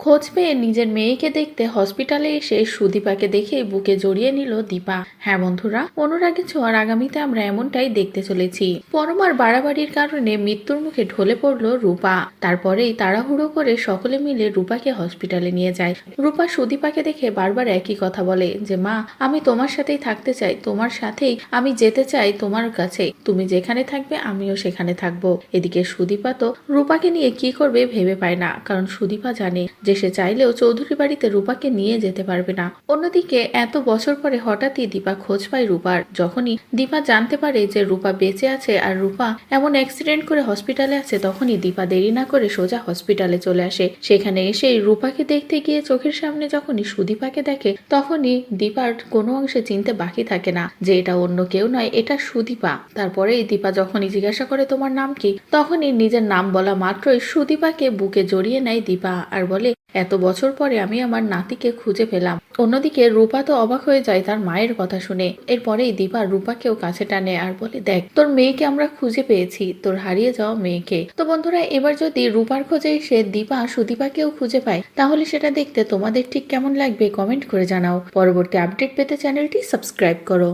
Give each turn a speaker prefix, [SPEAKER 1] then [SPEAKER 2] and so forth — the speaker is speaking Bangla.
[SPEAKER 1] খোঁজ পেয়ে নিজের মেয়েকে দেখতে হসপিটালে এসে সুদীপাকে দেখে বুকে জড়িয়ে নিল দীপা। হ্যাঁ বন্ধুরা, অনুরাগে ছোঁয়ার আগামীতে আমরা এমনটাই দেখতে চলেছি। পরমার বাড়াবাড়ির কারণে মৃত্যুর মুখে ঢলে পড়ল রূপা। তারপরেই তাড়াহুড়ো করে সকলে মিলে রূপাকে হসপিটালে নিয়ে যায়। রূপা সুদীপাকে দেখে বারবার একই কথা বলে যে মা, আমি তোমার সাথেই থাকতে চাই, তোমার সাথেই আমি যেতে চাই তোমার কাছে, তুমি যেখানে থাকবে আমিও সেখানে থাকবো। এদিকে সুদীপা তো রূপাকে নিয়ে কি করবে ভেবে পায় না, কারণ সুদীপা জানে যে সে চাইলেও চৌধুরী বাড়িতে রূপাকে নিয়ে যেতে পারবে না। অন্যদিকে এত বছর পরে হঠাৎই দীপা খোঁজ পায় রূপার। যখনই দীপা জানতে পারে যে রূপা বেঁচে আছে আর রূপা এমন অ্যাক্সিডেন্ট করে হসপিটালে আছে, তখনই দীপা দেরি না করে সোজা হসপিটালে চলে আসে। সেখানে এসেই রূপাকে দেখতে গিয়ে চোখের সামনে যখনই সুদীপাকে দেখে, তখনই দীপার কোনো অংশে চিনতে বাকি থাকে না যে এটা অন্য কেউ নয়, এটা সুদীপা। তারপরেই দীপা যখনই জিজ্ঞাসা করে তোমার নাম কি, তখনই নিজের নাম বলা মাত্রই সুদীপাকে বুকে জড়িয়ে নেয় দীপা আর বলে এত বছর পরে আমি আমার নাতিকে খুঁজে পেলাম। অন্যদিকে রূপা তো অবাক হয়ে যায় তার মায়ের কথা শুনে। এরপরেই দীপা রূপাকেও কাছে টানে আর বলে দেখ, তোর মেয়েকে আমরা খুঁজে পেয়েছি, তোর হারিয়ে যাওয়া মেয়েকে। তো বন্ধুরা, এবার যদি রূপার খোঁজে এসে দীপা সুদীপাকেও খুঁজে পায়, তাহলে সেটা দেখতে তোমাদের ঠিক কেমন লাগবে কমেন্ট করে জানাও। পরবর্তী আপডেট পেতে চ্যানেলটি সাবস্ক্রাইব করো।